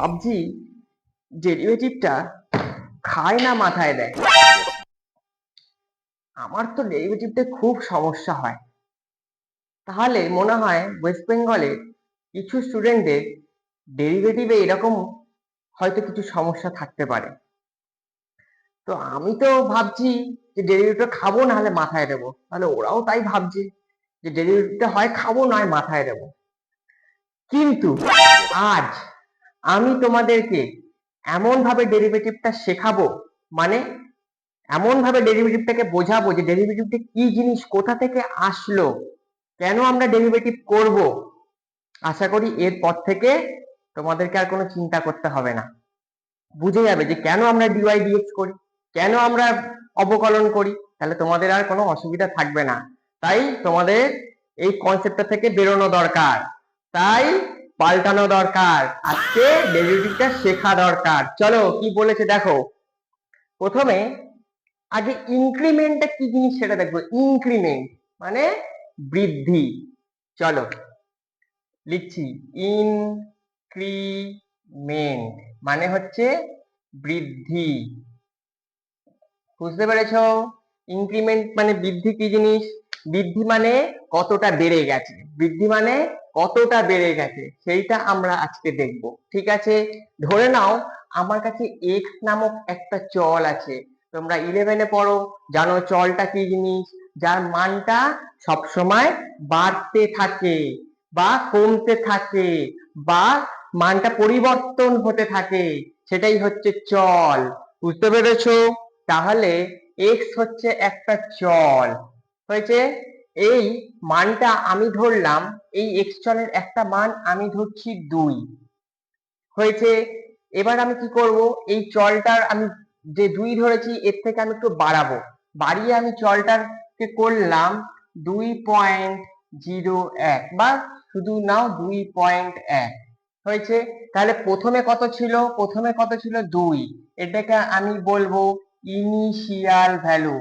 ভাবছি ডেরিভেটিভটা খায় না মাথায় দেয়। আমার তো ডেরিভেটিভটা খুব সমস্যা হয়। তাহলে মনে হয় ওয়েস্ট বেঙ্গলের কিছু স্টুডেন্টদের ডেরিভেটিভে এরকম হয়তো কিছু সমস্যা থাকতে পারে। তো আমি তো ভাবছি যে ডেরিভেটিভটা খাবো না হলে মাথায় দেবো, তাহলে ওরাও তাই ভাবছে যে ডেরিভেটিভটা হয় খাবো নয় মাথায় দেবো। কিন্তু আজ আমি তোমাদেরকে এমন ভাবে ডেরিভেটিভটা শেখাবো, মানে এমন ভাবে ডেরিভেটিভটাকে বোঝাবো যে ডেরিভেটিভটা কি জিনিস, কোথা থেকে আসলো, কেন আমরা ডেরিভেটিভ করব। আশা করি এরপর থেকে তোমাদেরকে আর কোনো চিন্তা করতে হবে না, বুঝে যাবে যে কেন আমরা ডিওয়াই ডিএক্স করি, কেন আমরা অবকলন করি। তাহলে তোমাদের আর কোনো অসুবিধা থাকবে না। তাই তোমাদের এই কনসেপ্টটা থেকে বেরোনো দরকার, তাই পাল্টানো দরকার, আজকে ডেরিভেটিভটা শেখা দরকার। চলো কি বলেছে দেখো। প্রথমে আগে ইনক্রিমেন্টটা কি জিনিস সেটা দেখবো। ইনক্রিমেন্ট মানে বৃদ্ধি। চলো লিখছি, ইনক্রিমেন্ট মানে হচ্ছে বৃদ্ধি। বুঝতে পেরেছো? ইনক্রিমেন্ট মানে বৃদ্ধি কি জিনিস, বৃদ্ধি মানে কতটা বেড়ে গেছে, বৃদ্ধি মানে কতটা বেড়ে গেছে সেইটা আমরা আজকে দেখব। ঠিক আছে, ধরে নাও আমার কাছে এক্স নামক একটা চল আছে। তোমরা 11-এ পড়ো, জানো চলটা কি জিনিস, যার মানটা সবসময় বাড়তে থাকে বা কমতে থাকে বা মানটা পরিবর্তন হতে থাকে, সেটাই হচ্ছে চল। বুঝতে পেরেছো? তাহলে এক্স হচ্ছে একটা চল, হয়েছে। এই মানটা আমি ধরলাম, এই এক্স চলের একটা মান আমি ধরছি 2, হয়েছে। এবার আমি কি করব, এই চলটার আমি যে 2 ধরেছি এর থেকে আমি একটু বাড়াবো, বাড়িয়ে আমি চলটাকে করলাম 2.01 বা শুধু নাও 2.1, হয়েছে। তাহলে প্রথমে কত ছিল, প্রথমে কত ছিল 2, এটাকে আমি বলবো ইনিশিয়াল ভ্যালু।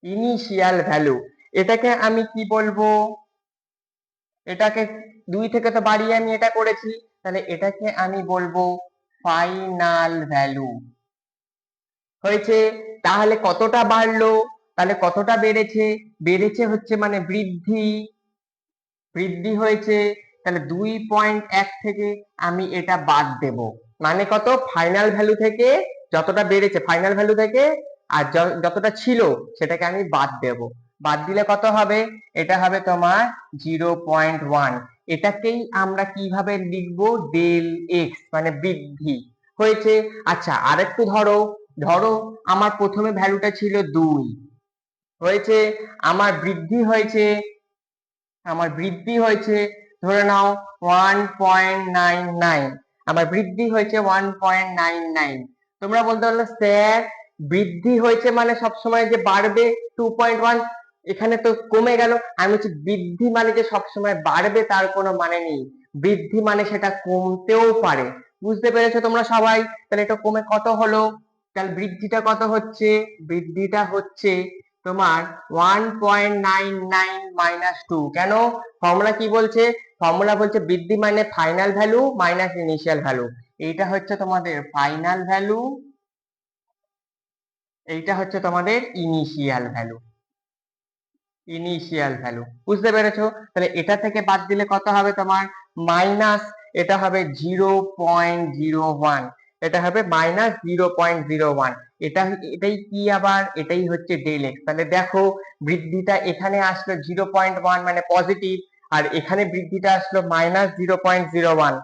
ইনিশিয়াল ভ্যালু এটাকে আমি কি বলবো, এটাকে 2 থেকে তো বাড়িয়ে আমি এটা করেছি, তাহলে এটাকে আমি বলবো ফাইনাল ভ্যালু, হয়েছে। তাহলে কতটা বাড়লো, তাহলে কতটা বেড়েছে, বেড়েছে হচ্ছে মানে বৃদ্ধি, বৃদ্ধি হয়েছে। তাহলে 2.1 থেকে আমি এটা বাদ দেব, মানে কত, ফাইনাল ভ্যালু থেকে যতটা বেড়েছে ফাইনাল ভ্যালু থেকে, আর যতটা ছিল সেটাকে আমি বাদ দেব। বাদ দিলে কত হবে, এটা হবে তোমার 0.1। এটাকেই আমরা কিভাবে লিখবো, ডেল এক্স মানে বৃদ্ধি, হয়েছে। আচ্ছা আরেকটু ধরো, ধরো আমার প্রথমে ভ্যালুটা ছিল 2, হয়েছে। আমার বৃদ্ধি হয়েছে, আমার বৃদ্ধি হয়েছে ধরে নাও 1.99, আমার বৃদ্ধি হয়েছে 1.99। তোমরা বলতে পারলে স্যার বৃদ্ধি হয়েছে মানে সবসময় যে বাড়বে 2.1, এখানে তো কমে গেল। আমি বলছি বৃদ্ধি মানে যে সবসময় বাড়বে তার কোনো মানে নেই, বৃদ্ধি মানে সেটা কমতেও পারে। বুঝতে পেরেছো তোমরা সবাই? তাহলে এটা কমে কত হলো, তাহলে বৃদ্ধিটা কত হচ্ছে, বৃদ্ধিটা হচ্ছে তোমার 1.99 মাইনাস 2। কেন, ফর্মুলা কি বলছে, ফর্মুলা বলছে বৃদ্ধি মানে final value minus initial value. এইটা হচ্ছে তোমাদের ফাইনাল ভ্যালু, এইটা হচ্ছে তোমাদের ইনিশিয়াল ভ্যালু, ইনিশিয়াল ভ্যালু। বুঝতে পেরেছো? তাহলে এটা থেকে বাদ দিলে কত হবে তোমার, মাইনাস, এটা হবে 0.01, এটা হবে মাইনাস 0.01। এটা এটাই কি আবার, এটাই হচ্ছে ডেল এক্স। তাহলে দেখো বৃদ্ধিটা এখানে আসলো 0.1 মানে পজিটিভ, আর এখানে বৃদ্ধিটা আসলো মাইনাস 0.01,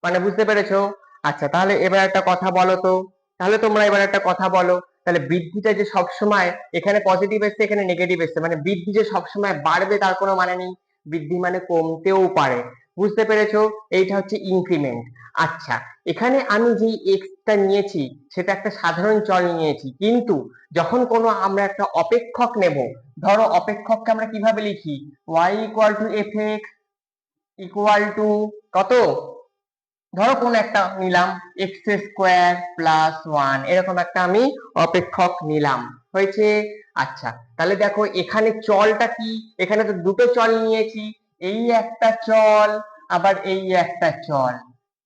মানে বুঝতে পেরেছো? আচ্ছা তাহলে এবার একটা কথা বলো তো, তাহলে তোমরা এবার একটা কথা বলো, তাহলে বৃদ্ধিটা যে সবসময় এখানে পজিটিভ এসছে এখানে নেগেটিভ এসছে, মানে বৃদ্ধি যে সবসময় বাড়বে তার কোনো মানে নেই, বৃদ্ধি মানে কমতেও পারে। বুঝতে পেরেছো? এইটা হচ্ছে ইনক্রিমেন্ট। আচ্ছা এখানে আমি যেই এক্সটা নিয়েছি সেটা একটা সাধারণ চল নিয়েছি, কিন্তু যখন কোনো আমরা একটা অপেক্ষক নেব, ধরো অপেক্ষককে আমরা কিভাবে লিখি, y equal to f x equal to কত, ধরো কোন একটা নিলাম এক্স স্কোয়ার প্লাস 1, এরকম একটা আমি অপেক্ষক নিলাম, হয়েছে। আচ্ছা তাহলে দেখো এখানে চলটা কি, এখানে তো দুটো চল নিয়েছি, এই একটা চল আবার এই একটা চল।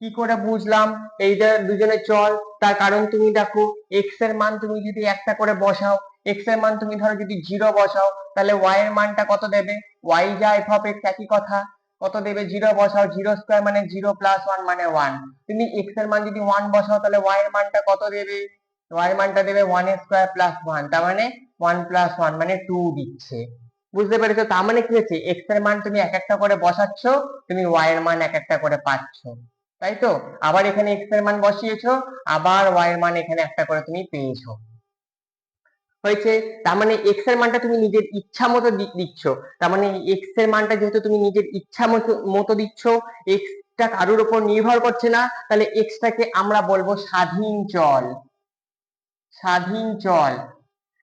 কি করে বুঝলাম এইটা দুজনে চল? তার কারণ তুমি দেখো, এক্স এর মান তুমি যদি একটা করে বসাও, এক্স এর মান তুমি ধরো যদি 0 বসাও, তাহলে ওয়াই এর মানটা কত দেবে? ওয়াই যা এফ অফ এক্স একই কথা, কত দেবে? 0 বসাও, 0 স্কয়ার মানে 0 প্লাস 1 মানে 1। তুমি এক্স এর মান যদি 1 বসাও, তাহলে ওয়াই এর মানটা কত দেবে? ওয়াই এর মানটা দেবে 1 স্কয়ার প্লাস 1, তার মানে 1 প্লাস 1 মানে 2 দিচ্ছে। বুঝতে পেরেছো? তার মানে কি হচ্ছে, এক্স এর মান তুমি এক একটা করে বসাচ্ছ, তুমি ওয়াই এর মান এক একটা করে পাচ্ছ, তাই তো? আবার এখানে এক্স এর মান বসিয়েছো, আবার ওয়াই এর মান এখানে একটা করে তুমি পেয়েছো। হয়েছে? তার মানে এক্স এর মানটা তুমি নিজের ইচ্ছা মতো দিচ্ছ। তার মানে এক্স এর মানটা যেহেতু তুমি নিজের ইচ্ছা মতো দিচ্ছ, এক্স টা কারোর উপর নির্ভর করছে না, তাহলে এক্স টাকে আমরা বলবো স্বাধীন চল। স্বাধীন চল,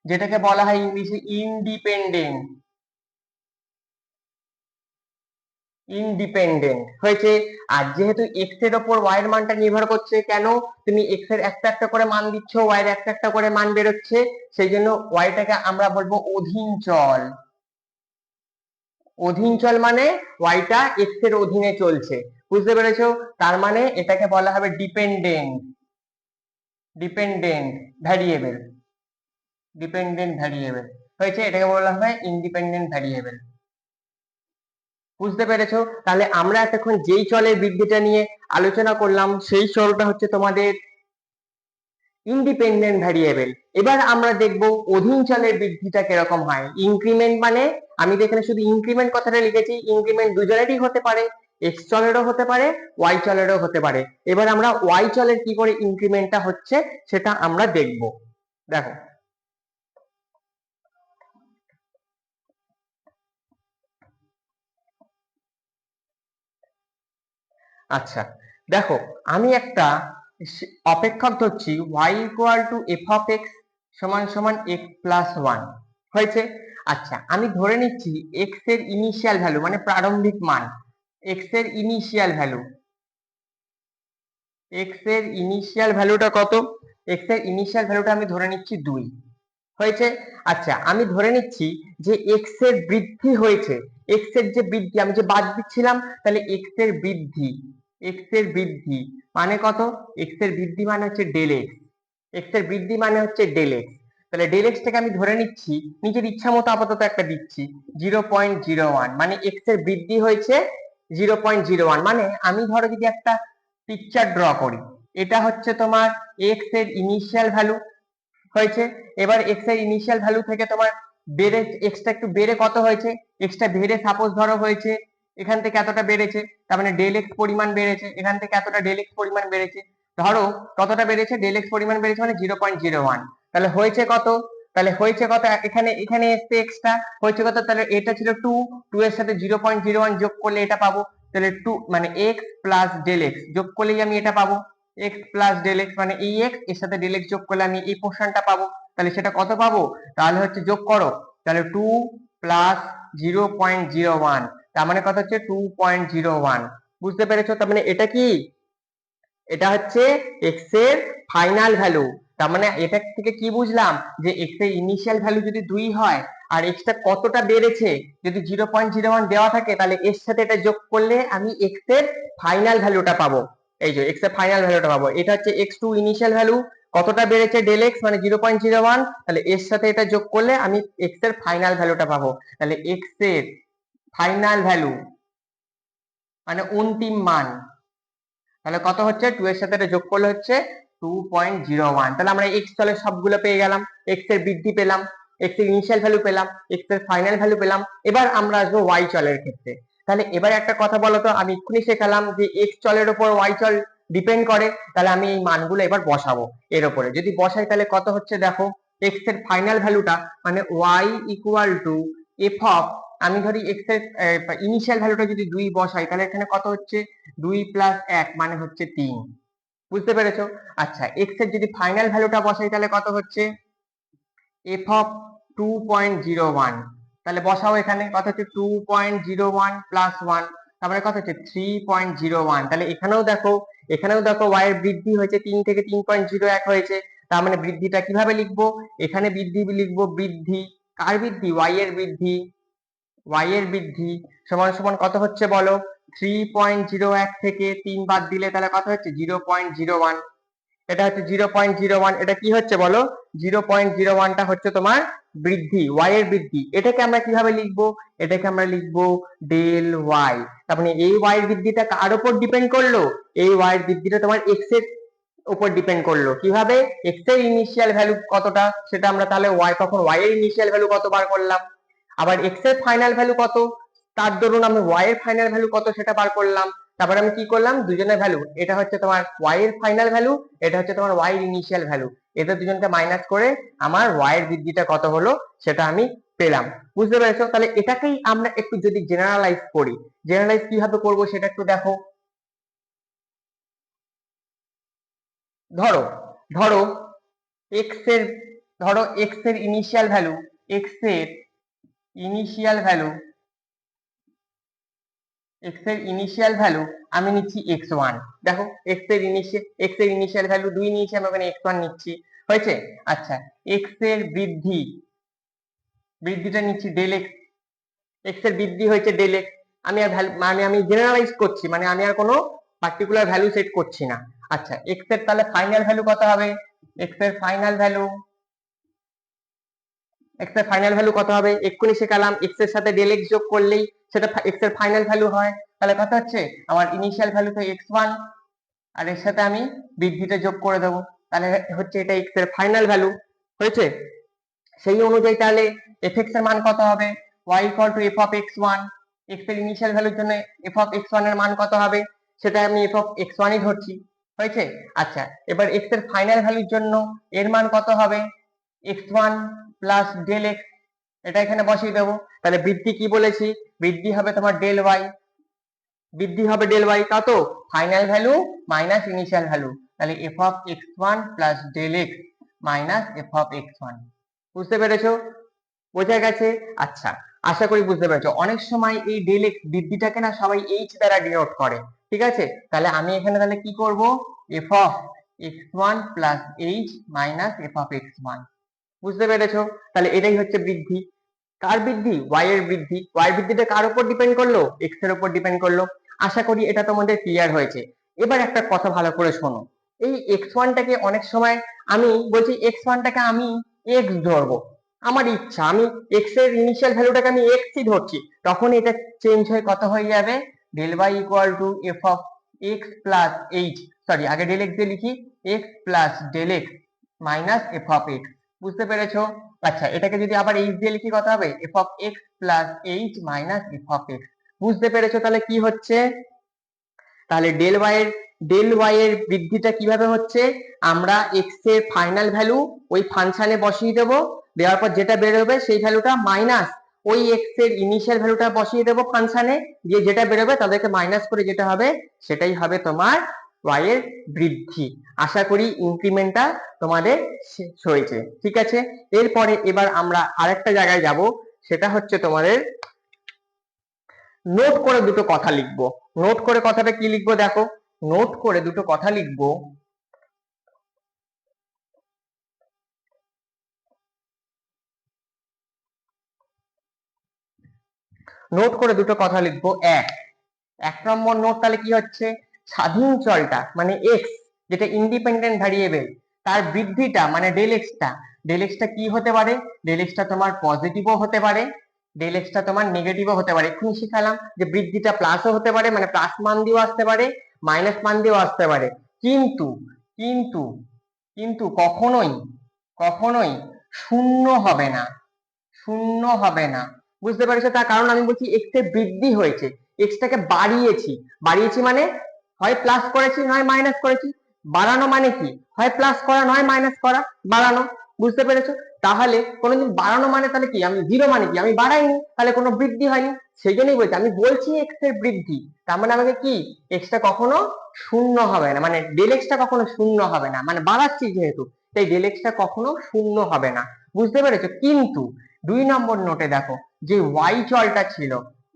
যেটাকে বলা হয় ইংলিশে ইন্ডিপেন্ডেন্ট। ইন্ডিপেন্ডেন্ট হয়েছে। আর যেহেতু এক্স এর ওপর ওয়াই এর মানটা নির্ভর করছে, কেন? তুমি এক্স এর একটা একটা করে মান দিচ্ছ, ওয়াই এর একটা একটা করে মান বেরোচ্ছে, সেই জন্য ওয়াইটাকে আমরা বলবো অধীন চল। অধীন চল মানে ওয়াইটা এক্স এর অধীনে চলছে। বুঝতে পেরেছো? তার মানে এটাকে বলা হবে dependent. Dependent variable. Dependent variable হয়েছে, এটাকে বলা হবে ইন্ডিপেন্ডেন্ট ভ্যারিয়েবল। বুঝতে পেরেছো? তাহলে আমরা এতক্ষণ যেই চলের বৃদ্ধিটা নিয়ে আলোচনা করলাম, সেই চলটা হচ্ছে তোমাদের ইন্ডিপেন্ডেন্ট ভ্যারিয়েবল। এবার আমরা দেখব অধীন চলের বৃদ্ধিটা কিরকম হয়। ইনক্রিমেন্ট মানে, আমি তো এখানে শুধু ইনক্রিমেন্ট কথাটা লিখেছি, ইনক্রিমেন্ট দুজনেরই হতে পারে, এক্স চলেরও হতে পারে, ওয়াই চলেরও হতে পারে। এবার আমরা ওয়াই চলের কি করে ইনক্রিমেন্টটা হচ্ছে সেটা আমরা দেখব। দেখো, আচ্ছা দেখো, আমি একটা অপেক্ষক ধরছি y equal to f of x সমান সমান এক্স প্লাস 1। হয়েছে? আচ্ছা, আমি ধরে নিচ্ছি এক্স এর ইনিশিয়াল ভ্যালু মানে প্রারম্ভিক মান, এক্স এর ইনিশিয়াল ভ্যালু, এক্স এর ইনিশিয়াল ভ্যালুটা কত? এক্স এর ইনিশিয়াল ভ্যালুটা আমি ধরে নিচ্ছি 2। হয়েছে? আচ্ছা, আমি ধরে নিচ্ছি যে এক্স এর বৃদ্ধি হয়েছে, এক্স এর যে বৃদ্ধি, আমি যে বাদ দিচ্ছিলাম, তাহলে এক্স এর বৃদ্ধি, এক্স এর বৃদ্ধি মানে কত? এক্স এর বৃদ্ধি মানে হচ্ছে ডেল এক্স, এক্স এর বৃদ্ধি মানে হচ্ছে ডেল এক্স। তাহলে ডেল এক্স টাকে আমি ধরে নিচ্ছি, নিজের ইচ্ছা মতো আপাতত একটা দিচ্ছি 0.01, মানে এক্স এর বৃদ্ধি হয়েছে 0.01। মানে আমি ধরো যদি একটা পিকচার ড্র করি, এটা হচ্ছে তোমার এক্স এর ইনিশিয়াল ভ্যালু। হয়েছে? এবার এক্স এর ইনিশিয়াল ভ্যালু থেকে তোমার বেড়ে, এক্সটা একটু বেড়ে কত হয়েছে? এক্সটা বেড়ে সাপোজ ধরো হয়েছে এখান থেকে এতটা বেড়েছে, তার মানে ডেল এক্স পরিমাণ বেড়েছে, এখান থেকে এতটা ডেল এক্স পরিমাণ বেড়েছে। ধরো কতটা বেড়েছে? ডেল এক্স পরিমাণ বেড়েছে মানে 0.01। তাহলে হয়েছে কত? তাহলে হয়েছে কত? এখানে এখানে এসছে এক্সটা, হয়েছে কত? তাহলে এটা ছিল 2, 2 এর সাথে 0.01 যোগ করলে এটা পাবো। তাহলে 2 মানে এক্স প্লাস ডেল এক্স যোগ করলেই আমি এটা পাবো, এক্স প্লাস ডেল এক্স মানে এই এক্স এর সাথে ডেল এক্স যোগ করলে আমি এই পোর্শনটা পাবো। তাহলে সেটা কত পাবো? তাহলে হচ্ছে যোগ করো, তাহলে 2 প্লাস 0.01, তার মানে কত হচ্ছে 2.01। বুঝতে পেরেছো? তার মানে এটা কি, এটা হচ্ছে এক্স এর ফাইনাল ভ্যালু। তার মানে এটা থেকে কি বুঝলাম, যে এক্স এর ইনিশিয়াল ভ্যালু যদি 2 হয় আর এক্স টা কতটা বেড়েছে যদি 0.01 দেওয়া থাকে, তাহলে এর সাথে এটা যোগ করলে আমি এক্স এর ফাইনাল ভ্যালুটা পাবো। এই যে এক্স এর ফাইনাল ভ্যালুটা পাবো, এটা হচ্ছে x2 ইনিশিয়াল ভ্যালু, কতটা বেড়েছে ডেল এক্স মানে 0.01, তাহলে এর সাথে এটা যোগ করলে আমি এক্স এর ফাইনাল ভ্যালুটা পাবো। তাহলে এক্স এর ফাইনাল ভ্যালু মানে অন্তিম মান, তাহলে কত হচ্ছে? 2 এর সাথে এটা যোগ করলে হচ্ছে 2.01। তাহলে আমরা এক্স চলের সবগুলো পেয়ে গেলাম, এক্স এর বৃদ্ধি পেলাম, এক্স এর ইনিশিয়াল ভ্যালু পেলাম, এক্স এর ফাইনাল ভ্যালু পেলাম। এবার আমরা আসবো ওয়াই চলের ক্ষেত্রে। তাহলে এবার একটা কথা বলো তো, আমি এক্ষুনি শেখালাম যে এক্স চলের উপর ওয়াই চল ডিপেন্ড করে, তাহলে আমি এই মানগুলো এবার বসাবো এর উপরে। যদি বসাই তাহলে কত হচ্ছে দেখো, এক্স এর ফাইনাল ভ্যালুটা মানে y equal to f of, আমি ধরি এক্স এর ইনিশিয়াল ভ্যালুটা যদি 2 বসাই, তাহলে এখানে কত হচ্ছে? 2 প্লাস 1 মানে হচ্ছে 3। বুঝতে পেরেছো? আচ্ছা, এক্স এর যদি ফাইনাল ভ্যালুটা বসাই তাহলে কত হচ্ছে? এফ অফ 2.01, তাহলে বসাও এখানে কত হচ্ছে? 2.01 প্লাস 1, তারপরে কত হচ্ছে? 3.01। তাহলে এখানেও দেখো, এখানেও দেখো ওয়াই এর বৃদ্ধি হয়েছে, 3 থেকে 3.01 হয়েছে। তার মানে বৃদ্ধিটা কিভাবে লিখবো? এখানে বৃদ্ধি লিখবো, বৃদ্ধি কার বৃদ্ধি? ওয়াই এর বৃদ্ধি। ওয়াই এর বৃদ্ধি সমান সমান কত হচ্ছে বলো? 3.01 থেকে 3 বাদ দিলে তাহলে কত হচ্ছে? 0.01। এটা হচ্ছে 0.01। এটা কি হচ্ছে বলো? 0.01টা হচ্ছে তোমার বৃদ্ধি, ওয়াই এর বৃদ্ধি। এটাকে আমরা কিভাবে লিখবো? এটাকে আমরা লিখবো ডেল ওয়াই। তার মানে এই ওয়াই এর বৃদ্ধিটা কার উপর ডিপেন্ড করলো? এই ওয়াই এর বৃদ্ধিটা তোমার এক্স এর উপর ডিপেন্ড করলো। কিভাবে? এক্স এর ইনিশিয়াল ভ্যালু কতটা সেটা আমরা তাহলে ওয়াই, তখন ওয়াই এর ইনিশিয়াল ভ্যালু কত বার করলাম, আবার এক্স এর ফাইনাল ভ্যালু কত, তার দরুন আমি ওয়াই এর ফাইনাল ভ্যালু কত সেটা বার করলাম। তারপরে আমি কি করলাম? দুজনের ভ্যালু, এটা হচ্ছে তোমার ওয়াই এর ফাইনাল ভ্যালু, এটা হচ্ছে তোমার ওয়াই এর ইনিশিয়াল ভ্যালু, এদের দুজনকে মাইনাস করে আমার ওয়াই এর বৃদ্ধিটা কত হলো সেটা আমি পেলাম। বুঝতে পেরেছো? তাহলে এটাকেই আমরা একটু যদি জেনারেলাইজ করি, জেনারেলাইজ কিভাবে করব সেটা একটু দেখো। ধরো ধরো এক্স এর ধরো এক্স এর ইনিশিয়াল ভ্যালু, এক্স এর ইনিশিয়াল ভ্যালু এক্স এর ইনিশিয়াল ভ্যালু আমি নিচ্ছি x1। দেখো এক্স এর ইনিশিয়াল ভ্যালু 2 নিয়েছি, আমি ওখানে x1 নিচ্ছি। হয়েছে? আচ্ছা, এক্স এর বৃদ্ধিটা নিচ্ছি ডেল এক্স। এক্স এর বৃদ্ধি হয়েছে ডেল এক্স। আমি আর মানে আমি জেনারেলাইজ করছি, মানে আমি আর কোনো পার্টিকুলার ভ্যালু সেট করছি না। আচ্ছা, এক্স এর তাহলে ফাইনাল ভ্যালু কত হবে? এক্স এর ফাইনাল ভ্যালু কত হবে? এক্ষুনি শেখালাম, এক্স এর সাথে ডেল এক্স যোগ করলেই সেটা এক্স এর ফাইনাল ভ্যালু হয়। তাহলে কত হচ্ছে? আমার ইনিশিয়াল ভ্যালু তো x1, আর এর সাথে আমি বৃদ্ধিটা যোগ করে দেবো, তাহলে হচ্ছে এটা এক্স এর ফাইনাল ভ্যালু। হয়েছে? সেই অনুযায়ী তাহলে fx এর মান কত হবে? y = f of x1। x এর ইনিশিয়াল ভ্যালুর জন্য f of x1 এর মান কত হবে? সেটা আমি f of x1 ই ধরছি। হয়েছে? আচ্ছা, এবার x এর ফাইনাল ভ্যালুর জন্য এর মান কত হবে? x1 প্লাস ডেল x, এটা এখানে বসিয়ে দেবো। তাহলে বৃদ্ধি কি বলেছি? বৃদ্ধি হবে তোমার ডেল ওয়াই, কত? Final value minus initial value, তাহলে f of x1 plus del x minus f of x1। বুঝতে পেরেছো? বোঝা গেছে? আচ্ছা, আশা করি বুঝতে পেরেছো। অনেক সময় এই ডেল এক্স বৃদ্ধিটাকে না সবাই এইচ দ্বারা ডিনোট করে, ঠিক আছে? তাহলে আমি এখানে তাহলে কি করব? f of x1 plus h minus f of x1। বুঝতে পেরেছো? তাহলে এটাই হচ্ছে বৃদ্ধি। কার বৃদ্ধি? ওয়াই এর বৃদ্ধি। ওয়াই বৃদ্ধিটা কার উপর ডিপেন্ড করলো? এক্স এর উপর ডিপেন্ড করলো। আশা করি এটা তোমাদের ক্লিয়ার হয়েছে। এবার একটা কথা ভালো করে শোনো, এই x1টাকে অনেক সময় আমি বলছি x1টাকে আমি x ধরবো, আমার ইচ্ছা, আমি x এর ইনিশিয়াল ভ্যালুটাকে আমি x ই ধরছি, তখন এটা চেঞ্জ হয়ে কত হয়ে যাবে? Del y equal to f of x plus h, sorry আগে ডেল x দিয়ে লিখি, x plus del x minus f of x। বুঝতে পেরেছো? আচ্ছা, এটাকে যদি আবার h দিয়ে লিখি কত হবে? f of x plus h minus f of x। বুঝতে পেরেছো তাহলে কি হচ্ছে? তাহলে ডেল ওয়াই এর বৃদ্ধিটা কিভাবে হচ্ছে? আমরা x এর ফাইনাল ভ্যালু ওই ফাংশনে বসিয়ে দেব, দেওয়ার পর যেটা বেরোবে সেই ভ্যালুটা মাইনাস ওই x এর ইনিশিয়াল ভ্যালুটা বসিয়ে দেব ফাংশনে, দিয়ে যেটা বেরোবে তাদেরকে মাইনাস করে যেটা হবে সেটাই হবে তোমার y এর বৃদ্ধি। আশা করি ইনক্রিমেন্টটা তোমাদের শেষ হয়েছে, ঠিক আছে? এরপরে এবার আমরা আরেকটা জায়গায় যাব, সেটা হচ্ছে তোমাদের নোট করে দুটো কথা লিখবো। নোট করে কথাটা কি লিখবো দেখো, নোট করে দুটো কথা লিখবো। নোট করে দুটো কথা লিখবো। এক নম্বর নোট তাহলে কি হচ্ছে? স্বাধীন চলটা মানে এক্স, যেটা ইন্ডিপেন্ডেন্ট ভ্যারিয়েবল, তার বৃদ্ধিটা মানে ডেল এক্সটা কি হতে পারে? ডেল এক্সটা তোমার পজিটিভও হতে পারে, ডেল এক্সটা তোমার নেগেটিভও হতে পারে। এক্ষুনি শিখালাম যে বৃদ্ধিটা প্লাসও হতে পারে, মানে প্লাস মান দিয়েও আসতে পারে, মাইনাস মান দিয়েও আসতে পারে। কিন্তু কিন্তু কিন্তু কখনোই কখনোই শূন্য হবে না, শূন্য হবে না। বুঝতে পেরেছো? তার কারণ আমি বলছি এক্স এর বৃদ্ধি হয়েছে, এক্স টাকে বাড়িয়েছি মানে হয় প্লাস করেছি নয় মাইনাস করেছি। বাড়ানো মানে কি? হয় প্লাস করা নয় মাইনাস করা, বাড়ানো। বুঝতে পেরেছো? তাহলে কোনোদিন বাড়ানো মানে তাহলে কি? আমি জিরো মানে কি? আমি বাড়াইনি, তাহলে কোনো বৃদ্ধি হয়নি। সেই জন্যই বলছি, আমি বলছি এক্স এর বৃদ্ধি, তার মানে আমাকে কি, এক্স টা কখনো শূন্য হবে না, মানে ডেল এক্স টা কখনো শূন্য হবে না, মানে বাড়াচ্ছি যেহেতু, তাই ডেল এক্স টা কখনো শূন্য হবে না। বুঝতে পেরেছো? কিন্তু 2 নম্বর নোটে দেখো, যে ওয়াই চলটা ছিল,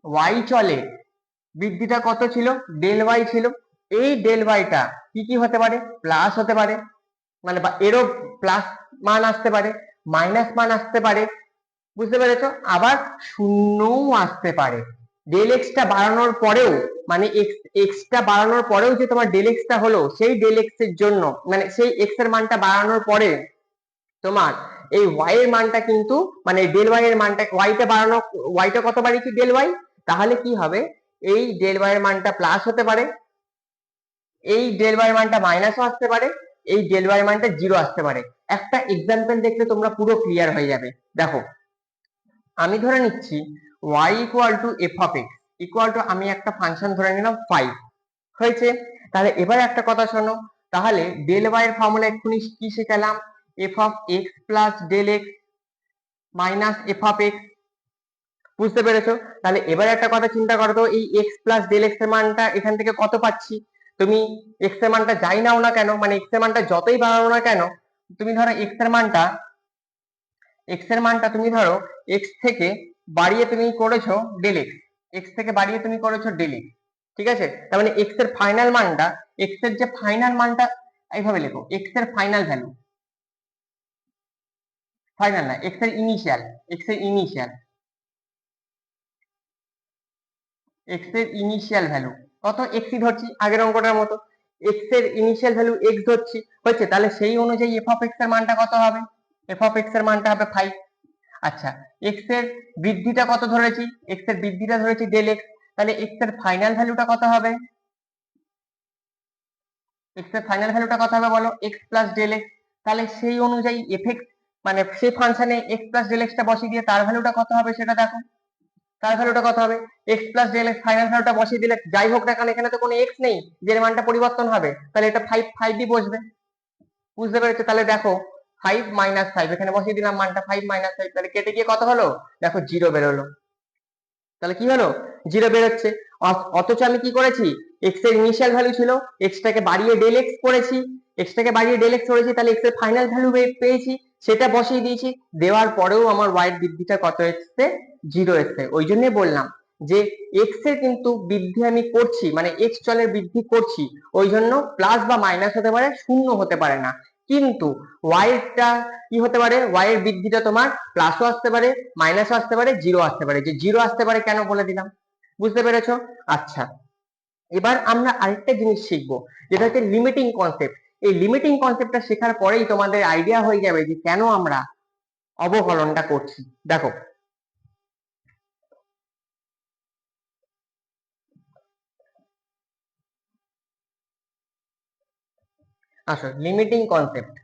ওয়াই চলে বৃদ্ধিটা কত ছিল? ডেল ওয়াই ছিল। এই ডেল ওয়াইটা কি কি হতে পারে? প্লাস হতে পারে, মানে এরও প্লাস মান আসতে পারে, মাইনাস মান আসতে পারে, বুঝতে পেরেছো? আবার শূন্যও আসতে পারে। ডেল এক্সটা বাড়ানোর পরেও, মানে এক্সটা বাড়ানোর পরেও যে তোমার ডেল এক্সটা হলো, সেই ডেল এক্স এর জন্য, মানে সেই এক্স এর মানটা বাড়ানোর পরে তোমার এই ওয়াই এর মানটা কিন্তু, মানে ডেল ওয়াই এর মানটা, ওয়াইটা বাড়ানো, ওয়াইটা কত বাড়িয়েছি ডেল ওয়াই, তাহলে কি হবে, এই ডেল ওয়াই এর মানটা প্লাস হতে পারে, এই ডেল ওয়াই এর মানটা মাইনাসও আসতে পারে, এই ডেল ওয়াই এর মানটা জিরো আসতে পারে। একটা এক্সাম্পল দেখলে তোমরা পুরো ক্লিয়ার হয়ে যাবে। দেখো, আমি ধরে নিচ্ছি y equal to f of x equal to, আমি একটা ফাংশন ধরে নিলাম 5 হয়েছে। তাহলে এবার একটা কথা শোনো, তাহলে ডেল ওয়াই এর ফর্মুলা এক্ষুনি কি শিখালাম, F of x plus del x minus F of X. বুঝতে পেরেছো? তাহলে এবার একটা কথা চিন্তা করো তো, এই এক্স প্লাস ডেল এক্স এর মানটা এখান থেকে কত পাচ্ছি, তুমি এক্স এর মানটা যাই নাও না কেন, মানে এক্স এর মানটা যতই বাড়ানো না কেন, তুমি ধরো এক্স এর মানটা তুমি ধরো এক্স থেকে বাড়িয়ে তুমি করেছো ডেল এক্স, এক্স থেকে বাড়িয়ে তুমি করেছো ডেল এক্স, ঠিক আছে? তার মানে এক্স এর ফাইনাল মানটা, এক্স এর যে ফাইনাল মানটা, এইভাবে লেখো, এক্স এর ফাইনাল ভ্যালু, ফাইনাল না, এক্স এর ইনিশিয়াল, এক্স এর ইনিশিয়াল, এক্স এর ইনিশিয়াল ভ্যালু কত, এক্সই ধরছি আগের অঙ্কটার মতো, এক্স এর ইনিশিয়াল ভ্যালু এক্স ধরছি, হয়েছে? তাহলে সেই অনুযায়ী এফ অফ এক্স এর মানটা কত হবে, এফ অফ এক্স এর মানটা হবে 5। আচ্ছা, এক্স এর বৃদ্ধিটা কত ধরেছি, এক্স এর বৃদ্ধিটা ধরেছি ডেল এক্স, তাহলে এক্স এর ফাইনাল ভ্যালুটা কত হবে, এক্স এর ফাইনাল ভ্যালুটা কত হবে বলো, এক্স প্লাস ডেল এক্স। তাহলে সেই অনুযায়ী এফ এক্স, মানে সেই ফাংশনে এক্স প্লাস ডেল এক্সটা বসিয়ে দিয়ে তার ভ্যালুটা কত হবে সেটা দেখো, তার ভ্যালুটা কত হবে, x plus del x final ভ্যালুটা বসিয়ে দিলে যাই হোক না, কারণ এখানে তো কোনো এক্স নেই যে মানটা পরিবর্তন হবে, তাহলে এটা 5 বসবে। বুঝতে পেরেছো? তাহলে দেখো 5 - 5 এখানে বসিয়ে দিলাম মানটা, 5 - 5, তাহলে কেটে গিয়ে কত হলো, দেখো জিরো বেরোলো। তাহলে কি হলো, জিরো বেরোচ্ছে। অথচ আমি কি করেছি, এক্স এর ইনিশিয়াল ভ্যালু ছিল, এক্সটাকে বাড়িয়ে ডেল এক্স করেছি, এক্সটাকে বাড়িয়ে ডেল এক্স করেছি, তাহলে এক্স এর ফাইনাল ভ্যালু পেয়েছি, সেটা বসিয়ে দিয়েছি, দেওয়ার পরেও আমার ওয়াই এর বৃদ্ধিটা কত এসছে, জিরো এসছে। ওই জন্যই বললাম যে এক্স এর কিন্তু বৃদ্ধি আমি করছি, মানে এক্স চলের বৃদ্ধি করছি, ওই জন্য প্লাস বা মাইনাস হতে পারে, শূন্য হতে পারে না। কিন্তু ওয়াইটা কি হতে পারে, ওয়াই এর বৃদ্ধিটা তোমার প্লাসও আসতে পারে, মাইনাসও আসতে পারে, জিরো আসতে পারে। যে জিরো আসতে পারে কেন বলে দিলাম। বুঝতে পেরেছো? আচ্ছা, এবার আমরা আরেকটা জিনিস শিখবো, যেটা হচ্ছে লিমিটিং কনসেপ্ট। এই লিমিটিং কনসেপ্টটা শেখার পরেই তোমাদের আইডিয়া হয়ে যাবে যে কেন আমরা অবকলনটা করছি। দেখো, আসো লিমিটিং কনসেপ্ট,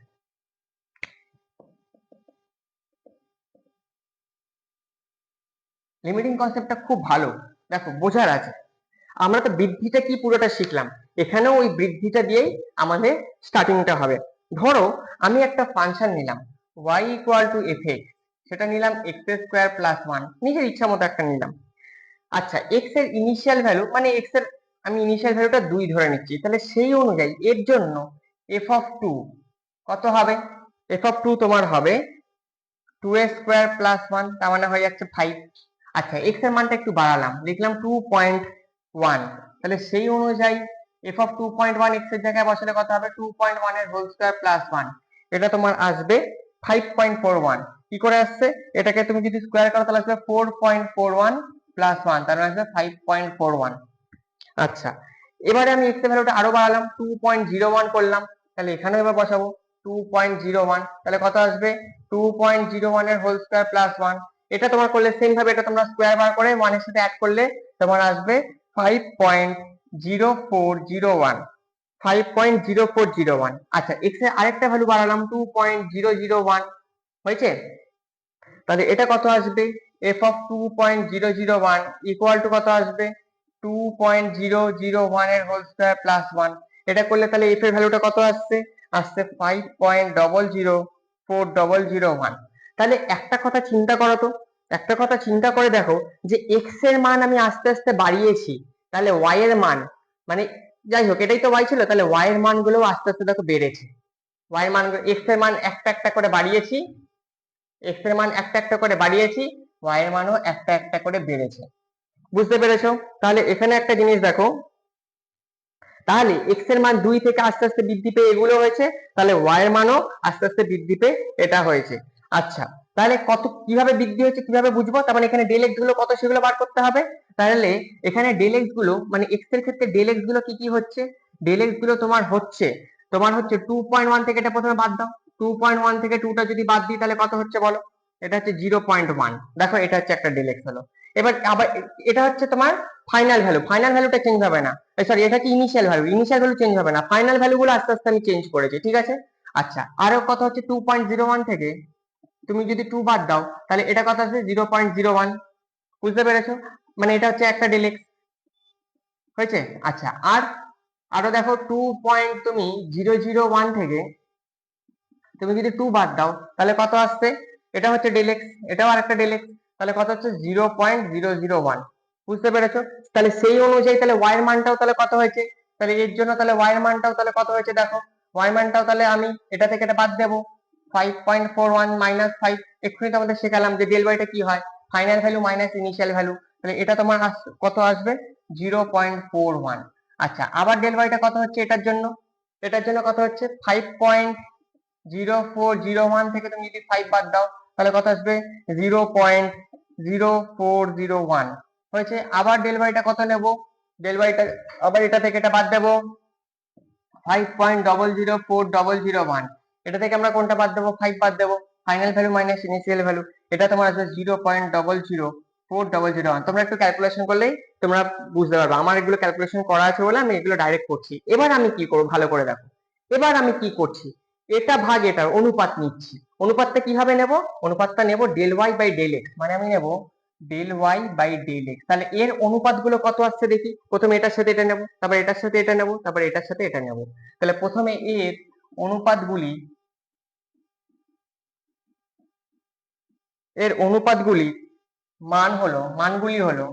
লিমিটিং কনসেপ্টটা খুব ভালো, দেখো বোঝার আছে। আমরা তো বৃদ্ধিটা কি পুরোটা শিখলাম, এখানেও ওই বৃদ্ধিটা দিয়েই আমাদের স্টার্টিংটা হবে। ধরো আমি একটা ফাংশন নিলাম y equal to f x, সেটা নিলাম এক্স স্কোয়ার প্লাস 1, নিজের ইচ্ছা মতো একটা নিলাম। আচ্ছা, এক্স এর ইনিশিয়াল ভ্যালু, মানে এক্স এর আমি ইনিশিয়াল ভ্যালুটা 2 ধরে নিচ্ছি, তাহলে সেই অনুযায়ী এর জন্য এফ অফ 2 কত হবে, এফ অফ 2 তোমার হবে 2a স্কোয়ার প্লাস 1, তার মানে হয়ে যাচ্ছে 5। আচ্ছা, এক্স এর মানটা একটু বাড়ালাম, লিখলাম 2.1, তাহলে সেই অনুযায়ী এফ অফ 2.1 এক্স এর জায়গায় বসালে কত হবে, 2.1 এর হোল স্কোয়ার প্লাস 1, এটা তোমার আসবে 5.41। কি করে আসছে, এটাকে তুমি যদি স্কোয়ার করো তাহলে আসবে 4.41 প্লাস 1, তার মানে আসবে 5.41। আচ্ছা, এবারে আমি এক্স এর ভ্যালুটা আরো বাড়ালাম, 2.01 করলাম, তাহলে এখানেও এবার বসাবো 2.01, তাহলে কত আসবে, 2.01 এর হোল স্কয়ার প্লাস 1। এটা তোমার করলে সেম ভাবে এটা তোমরা স্কয়ার বার করে 1 এর সাথে অ্যাড করলে তোমার আসবে 5.0401, 5.0401। আচ্ছা, এক্স এর আরেকটা ভ্যালু বাড়ালাম 2.001, হয়েছে? তাহলে এটা কত আসবে, এফ অফ 2.001 ইকুয়াল টু কত আসবে, 2.001 এর হোল স্কয়ার প্লাস 1। এটা করলে তাহলে এফ এর ভ্যালুটা কত আসছে, আসছে 5.004001। তাহলে একটা কথা চিন্তা করো তো, একটা কথা চিন্তা করে দেখো, যে এক্স এর মান আমি আস্তে আস্তে বাড়িয়েছি, তাহলে ওয়াই এর মান, মানে যাই হোক এটাই তো ওয়াই ছিল, তাহলে ওয়াই এর মানগুলো আস্তে আস্তে দেখো বেড়েছে, ওয়াই এর মান, এক্স এর মান একটা একটা করে বাড়িয়েছি, এক্স এর মান একটা একটা করে বাড়িয়েছি, ওয়াই এর মানও একটা একটা করে বেড়েছে। বুঝতে পেরেছো? তাহলে এখানে একটা জিনিস দেখো, তাহলে এক্স এর মান 2 থেকে আস্তে আস্তে বৃদ্ধি পেয়ে এগুলো হয়েছে, তাহলে ওয়াই এর মানও আস্তে আস্তে বৃদ্ধি পেয়ে এটা হয়েছে। আচ্ছা, তাহলে কত কিভাবে বৃদ্ধি হচ্ছে কিভাবে বুঝবো? তার মানে এখানে ডেল এক্স গুলো কত সেগুলো বার করতে হবে। তাহলে এখানে ডেল এক্স গুলো মানে এক্স এর ক্ষেত্রে ডেল এক্স গুলো কি কি হচ্ছে? ডেল এক্স গুলো তোমার হচ্ছে 2.1 থেকে এটা প্রথমে বাদ দাও। 2.1 থেকে 2টা যদি বাদ দিই তাহলে কত হচ্ছে বলো? এটা হচ্ছে 0.1। দেখো এটা হচ্ছে একটা ডেল এক্স হলো। এবার আবার এটা হচ্ছে তোমার ফাইনাল ভ্যালু, ফাইনাল ভ্যালুটা চেঞ্জ হবে না। সরি, এটা কি initial value, initial value change হবে না, ফাইনাল ভ্যালু গুলো আস্তে আস্তে আমি চেঞ্জ করেছি, ঠিক আছে। আচ্ছা, আরো কথা হচ্ছে 2.01 থেকে তুমি যদি 2 বাদ দাও তাহলে এটা কত আসবে? 0.01। বুঝতে পেরেছো? মানে এটা হচ্ছে একটা ডেল এক্স হয়েছে। আচ্ছা, আর আরো দেখো 2.001 থেকে তুমি যদি 2 বাদ দাও তাহলে কত আসছে? এটা হচ্ছে ডেল এক্স, এটাও আরেকটা ডেল এক্স, তাহলে কত হচ্ছে? 0.001। বুঝতে পেরেছো? তাহলে সেই অনুযায়ী তাহলে ওয়াই এর মানটাও তাহলে কত হয়েছে? তাহলে এর জন্য তাহলে ওয়াই এর মানটাও তাহলে কত হয়েছে দেখো। ওয়াই মানটাও তাহলে আমি এটা থেকে এটা বাদ দেবো, 5.41 মাইনাস 5। এক্ষুনি তো আমাদের শেখালাম যে ডেল ওয়াইটা কি হয়, final value minus initial value. তাহলে এটা তোমার কত আসবে? 0.41। আচ্ছা, আবার ডেল ওয়াইটা কত হচ্ছে এটার জন্য? এটার জন্য কত হচ্ছে? 5.0401 থেকে তুমি যদি 5 বাদ দাও তাহলে কত আসবে? 0.0401 হয়েছে। আবার ডেল ওয়াইটা কত নেব? ডেল ওয়াইটা আবার এটা থেকে এটা বাদ দেবো, 5.004001। এটা থেকে আমরা কোনটা বাদ দেবো? 5 বাদ দেবো, final value minus initial value. এটা তোমার আসবে 0.004001। তোমরা একটু ক্যালকুলেশন করলেই তোমরা বুঝতে পারবে। আমার এগুলো ক্যালকুলেশন করা আছে বলে আমি এগুলো ডাইরেক্ট করছি। এবার আমি কি করব ভালো করে দেখো। এবার আমি কি করছি, এটা ভাগ এটার অনুপাত নিচ্ছি। অনুপাতটা কিভাবে নেব? অনুপাতটা নেব del y by del x, মানে আমি নেব del y by del x. তাহলে এর অনুপাত গুলো কত আসছে দেখি। প্রথমে এটার সাথে এটা নেব, তারপর এটার সাথে এটা নেব, তারপর এটার সাথে এটা নেব। তাহলে প্রথমে এর অনুপাতগুলি এর অনুপাতগুলি মানগুলি হলো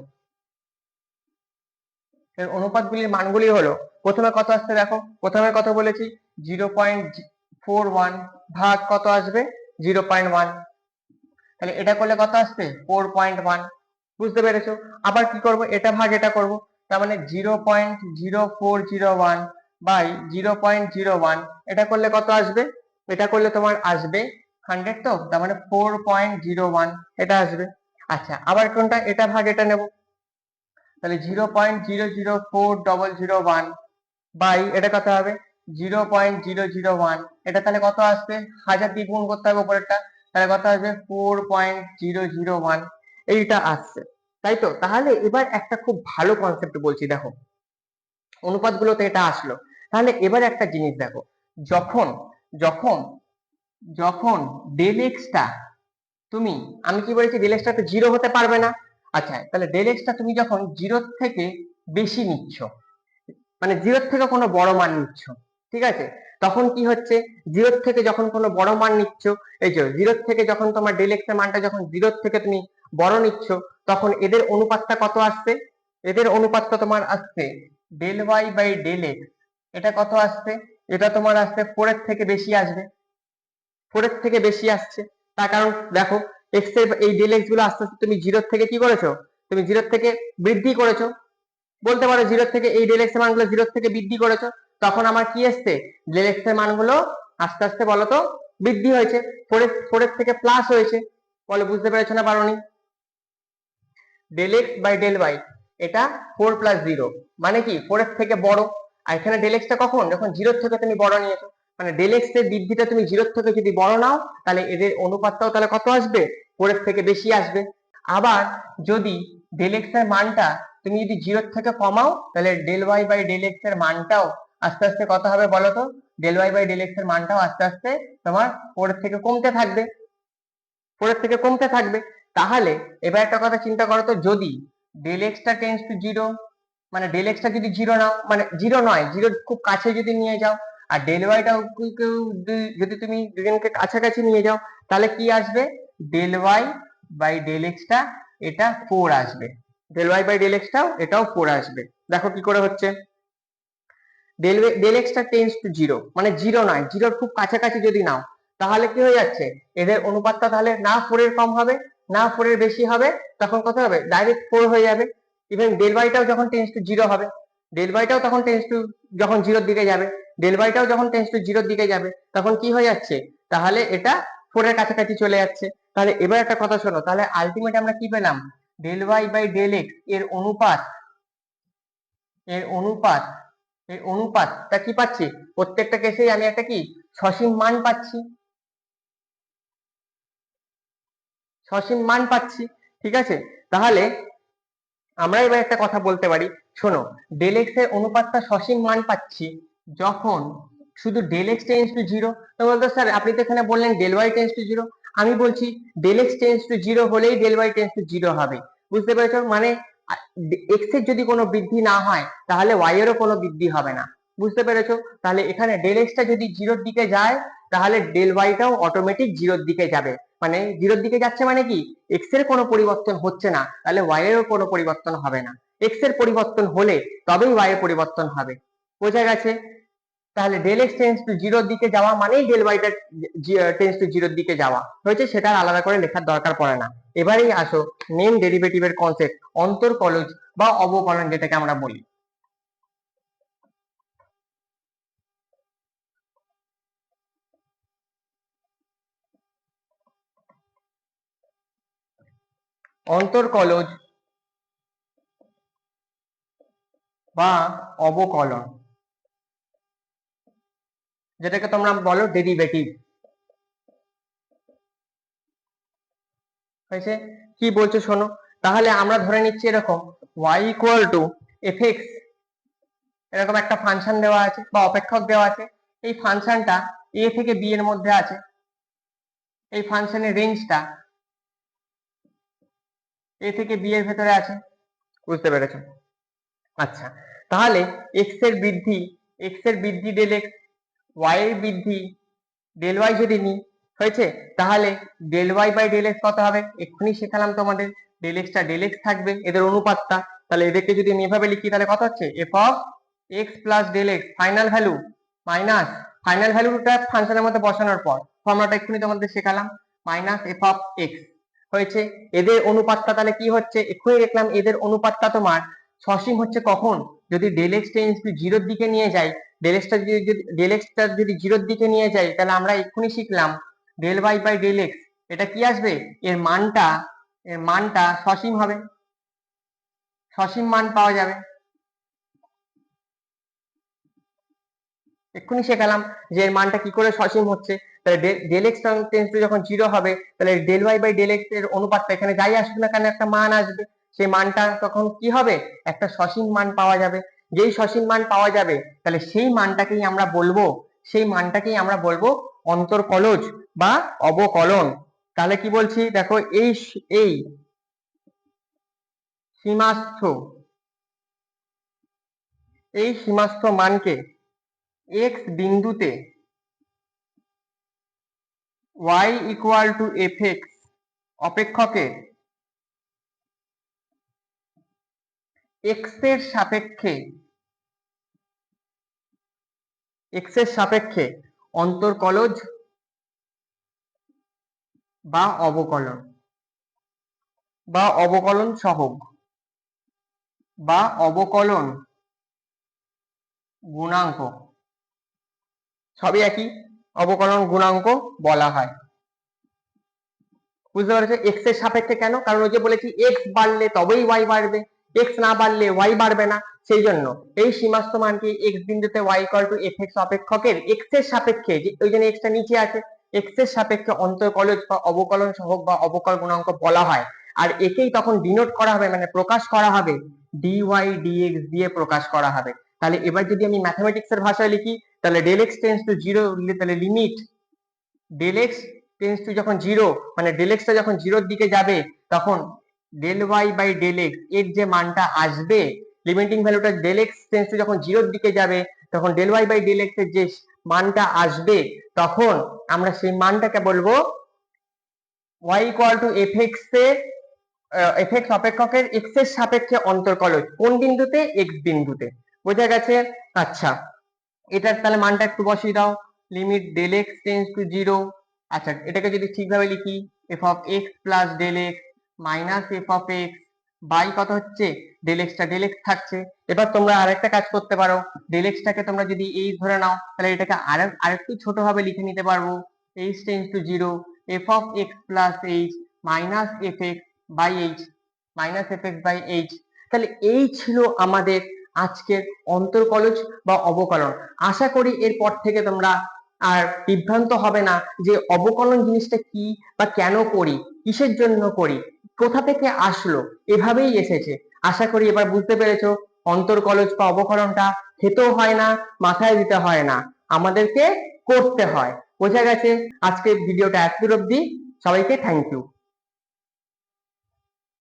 এর অনুপাতগুলির মানগুলি হলো, প্রথমে কত আসছে দেখো। প্রথমে কত বলেছি? 0.41 ভাগ কত আসবে? 0.1। তাহলে এটা করলে কত আসবে? 4.1। বুঝতে পেরেছো? আবার কি করব? এটা ভাগ এটা করব, তার মানে 0.0401 বাই 0.01। এটা করলে কত আসবে? এটা করলে তোমার আসবে 100, তো তার মানে 4.01 এটা আসবে। আচ্ছা, আবার কোনটা? এটা ভাগ এটা নেব, তাহলে 0.004001 বাই এটা কত হবে? 0.001। এটা তাহলে কত আসবে? 1000 দিয়ে গুণ করতে হবে উপরেরটা, তাহলে কত আসবে? 4.001 এইটা আসছে, তাই তো। তাহলে এবার একটা খুব ভালো কনসেপ্ট বলছি দেখো, অনুপাতগুলোতে এটা আসলো। তাহলে এবার একটা জিনিস দেখো, যখন যখন যখন ডেল এক্সটা তুমি, আমি কি বলেছি, ডেল এক্সটা তো জিরো হতে পারবে না। আচ্ছা, তাহলে ডেল এক্সটা তুমি যখন জিরোর থেকে বেশি নিচ্ছ, মানে জিরোর থেকে কোনো বড় মান নিচ্ছ, ঠিক আছে, তখন কি হচ্ছে? জিরোর থেকে যখন কোনো বড় মান নিচ্ছ, এই যে জিরোর থেকে যখন তোমার ডেল এক্স এর মানটা যখন জিরোর থেকে তুমি বড় নিচ্ছ, তখন এদের অনুপাতটা কত আসছে? এদের অনুপাতটা তোমার আসছে del y by del x. এটা কত আসছে? এটা তোমার আসছে 4 এর থেকে বেশি আসবে, 4 এর থেকে বেশি আসছে। তার কারণ দেখো, এক্স এর এই ডেল এক্স গুলো আস্তে আস্তে তুমি জিরোর থেকে কি করেছো? তুমি জিরোর থেকে বৃদ্ধি করেছো, বলতে পারো জিরো থেকে এই ডেল এক্স এর মানগুলো জিরো থেকে বৃদ্ধি করেছো। তখন আমার কি এসছে? ডেল এক্স এর মানগুলো আস্তে আস্তে বলো তো বৃদ্ধি হয়েছে, 4 এর থেকে প্লাস হয়েছে। বলো বুঝতে পেরেছো না পারোনি? Del x by del y এটা 4+0 মানে কি 4 এর থেকে বড়। আর এখানে ডেল এক্সটা কখন? যখন জিরোর থেকে তুমি বড় নিয়েছো, মানে ডেল এক্স এর বৃদ্ধিটা তুমি জিরোর থেকে যদি বড় নাও তাহলে এদের অনুপাতটাও তাহলে কত আসবে? 4 এর থেকে বেশি আসবে। আবার যদি ডেল এক্স এর মানটা তুমি যদি জিরোর থেকে কমাও তাহলে del y by del x এর মানটাও আস্তে আস্তে কত হবে বলো তো? Del y by del x এর মানটাও আস্তে আস্তে তোমার 4 এর থেকে কমতে থাকবে, 4 এর থেকে কমতে থাকবে। তাহলে এবার একটা কথা চিন্তা করো তো, যদি ডেল এক্সটা টেন্ডস টু জিরো, মানে ডেল এক্সটা যদি জিরো নাও, মানে জিরো নয়, জিরোর খুব কাছে যদি নিয়ে যাও, আর ডেল ওয়াইটাও যদি তুমি দুজনকে কাছাকাছি নিয়ে যাও, তাহলে কি আসবে? ডেল ওয়াই বাই ডেল এক্সটা এটা 4 আসবে, ডেল ওয়াই বাই ডেল এক্সটাও এটাও 4 আসবে। দেখো কি করে হচ্ছে। ডেল এক্সটা টেন্ডস টু জিরো, মানে জিরো নয়, জিরোর খুব কাছাকাছি যদি নাও, তাহলে কি হয়ে যাচ্ছে? এদের অনুপাতটা তাহলে না 4 এর কম হবে না 4 এর বেশি হবে, তখন কত হবে? ডাইরেক্ট 4 হয়ে যাবে। ইভেন ডেল ওয়াইটাও যখন টেন্ডস টু জিরো হবে, ডেল ওয়াইটাও তখন টেন্ডস টু যখন জিরোর দিকে যাবে, ডেল ওয়াইটাও যখন টেন্ডস টু জিরোর দিকে যাবে, তখন কি হয়ে যাচ্ছে? তাহলে এটা 4 এর কাছাকাছি চলে যাচ্ছে। তাহলে এবার একটা কথা শোনো, তাহলে আলটিমেট আমরা কি পেলাম, del y by del x এর অনুপাত, এর অনুপাত, এর অনুপাতটা কি পাচ্ছি, প্রত্যেকটা কেসেই আমি একটা কি সসীম মান পাচ্ছি, সসীম মান পাচ্ছি। ঠিক আছে, তাহলে আমরা এবার একটা কথা বলতে পারি, শোনো, ডেল এক্স এর অনুপাতটা সসীম মান পাচ্ছি যখন শুধু del x tends to zero. তো বলতো স্যার আপনি তো এখানে বললেন del y tends to zero, আমি বলছি del x tends to zero হলেই del y tends to zero হবে। বুঝতে পেরেছো, মানে এক্স এর যদি কোনো বৃদ্ধি না হয় তাহলে ওয়াই এরও কোনো বৃদ্ধি হবে না। বুঝতে পেরেছো, তাহলে এখানে ডেল এক্স টা যদি জিরোর দিকে যায় তাহলে ডেল ওয়াইটাও অটোমেটিক জিরোর দিকে যাবে। মানে জিরোর দিকে যাচ্ছে মানে কি, এক্স এর কোনো পরিবর্তন হচ্ছে না, তাহলে ওয়াই এরও কোনো পরিবর্তন হবে না। এক্স এর পরিবর্তন হলে তবেই ওয়াই এর পরিবর্তন হবে। বোঝা গেছে, তাহলে ডেল এক্স টেন্স টু জিরোর দিকে যাওয়া মানেই ডেল ওয়াইটা টেন্স টু জিরোর দিকে যাওয়া হয়েছে, সেটা আর আলাদা করে লেখার দরকার পড়ে না। এবারেই আসো মেন ডেরিভেটিভের কনসেপ্ট, অন্তর্কলজ বা অবকলন যেটাকে আমরা বলি। অন্তর্কলজ বা অবকলন, যেটাকে তোমরা বলো ডেরিভেটিভ হয়েছে। কি বলছো শোনো, তাহলে আমরা ধরে নিচ্ছি এরকম y equal to f x, এরকম একটা ফাংশন দেওয়া আছে বা অপেক্ষক দেওয়া আছে, এই ফাংশনটা a থেকে b এর মধ্যে আছে, এই ফাংশনের রেঞ্জটা a থেকে b এর ভেতরে আছে। বুঝতে পেরেছো, আচ্ছা, তাহলে এক্স এর বৃদ্ধি, এক্স এর বৃদ্ধি ডেল এক্স, ওয়াই এর বৃদ্ধি ডেল ওয়াই যদি নিই, হয়েছে, তাহলে del y by del x কত হবে, এক্ষুনি শেখালাম তোমাদের, ডেল এক্সটা ডেল এক্স থাকবে, এদের অনুপাতটা, তাহলে এদেরকে যদি আমি এভাবে লিখি তাহলে কত হচ্ছে, f of x plus del x final value minus, final ভ্যালুটা ফাংশনের মধ্যে বসানোর পর ফর্মুলাটা এক্ষুনি তোমাদের শেখালাম, মাইনাস এফ অফ এক্স, হয়েছে। এদের অনুপাতটা তাহলে কি হচ্ছে, এক্ষুনি দেখলাম এদের অনুপাতটা তোমার সসীম হচ্ছে কখন, যদি ডেল এক্স টেন্ডস টু জিরোর দিকে নিয়ে যায়, ডেল এক্সটা যদি জিরোর দিকে নিয়ে যাই তাহলে আমরা এক্ষুনি শিখলাম del y by del x, এটা কি আসবে, এর মানটা, এর মানটা সসীম হবে, সসীম মান পাওয়া যাবে। এক্ষুনি শেখালাম যে এর মানটা কি করে সসীম হচ্ছে, তাহলে ডেল এক্স টেন্ডস টু যখন জিরো হবে তাহলে del y by del x এর অনুপাতটা এখানে যাই আসবে না কেন একটা মান আসবে, সেই মানটা তখন কি হবে, একটা সসীম মান পাওয়া যাবে। যেই সসীম মান পাওয়া যাবে তাহলে সেই মানটাকেই আমরা বলবো, সেই মানটাকেই আমরা বলবো অন্তর্কলজ বা অবকলন। তাহলে কি বলছি দেখো, এই সীমাস্থ, এই সীমাস্থ মানকে এক্স বিন্দুতে y equal to f x অপেক্ষকে এক্স এর সাপেক্ষে, এক্স এর সাপেক্ষে অন্তর্কলজ বা অবকলন বা অবকলন সহগ বা অবকলন গুণাঙ্ক, সবই একই, অবকলন গুণাঙ্ক বলা হয়। বুঝতে পেরেছো, এক্স এর সাপেক্ষে কেন, কারণ ওই যে বলেছি এক্স বাড়লে তবেই ওয়াই বাড়বে, এক্স না বাড়লে ওয়াই বাড়বে না, সেই জন্য এই সীমাস্থ মানকে এক্স বিন্দুতে y equal to f x অপেক্ষকের এক্স এর সাপেক্ষে, যে ওই জন্য এক্সটা নিচে আছে, এক্স এর সাপেক্ষে অন্তর্কলজ বা অবকলন সহগ বা অবকল গুণাঙ্ক বলা হয়। আর একেই তখন ডিনোট করা হবে, মানে প্রকাশ করা হবে ডিওয়াই ডিএক্স দিয়ে প্রকাশ করা হবে। তাহলে এবার যদি আমি ম্যাথমেটিক্স এর ভাষায় লিখি তাহলে del x tends to zero, তাহলে limit del x tends to যখন জিরো, মানে ডেল এক্সটা যখন জিরোর দিকে যাবে তখন del y by del x এর যে মানটা আসবে, লিমিটিং ভ্যালুটা ডেল এক্স টেন্ডস টু যখন জিরোর দিকে যাবে তখন del y by del x এর যে মানটা আসবে তখন আমরা সেই মানটাকে বলবো y equal to f x এ, এফ এক্স অপেক্ষকের এক্স এর সাপেক্ষে অন্তর্কলজ, কোন বিন্দুতে, এক্স বিন্দুতে। বোঝা গেছে, আচ্ছা, এটার তাহলে মানটা একটু বসিয়ে দাও, limit del x tends to zero, আচ্ছা এটাকে যদি ঠিকভাবে লিখি f of x plus del x minus F of x by কত হচ্ছে, ডেল এক্সটা ডেল এক্স থাকছে। এবার তোমরা আরেকটা কাজ করতে পারো, ডেল এক্সটাকে তোমরা যদি এইচ ধরে নাও তাহলে এটাকে আরেকটু ছোট ভাবে লিখে নিতে পারবো, h tends to zero f of x plus h minus f x by h minus f x by h. তাহলে এই ছিল আমাদের আজকের অন্তর্কলজ বা অবকলন। আশা করি এরপর থেকে তোমরা আর বিভ্রান্ত হবে না যে অবকলন জিনিসটা কি বা কেন করি, কিসের জন্য করি, কোথা থেকে আসলো, এভাবেই এসেছে। আশা করি এবার বুঝতে পেরেছো অন্তর্কলজ বা অবকলনটা খেতেও হয় না, মাথায় দিতে হয় না, আমাদেরকে করতে হয়। বোঝা গেছে? আজকের ভিডিওটা এতদূর অব্দি। সবাইকে থ্যাংক ইউ।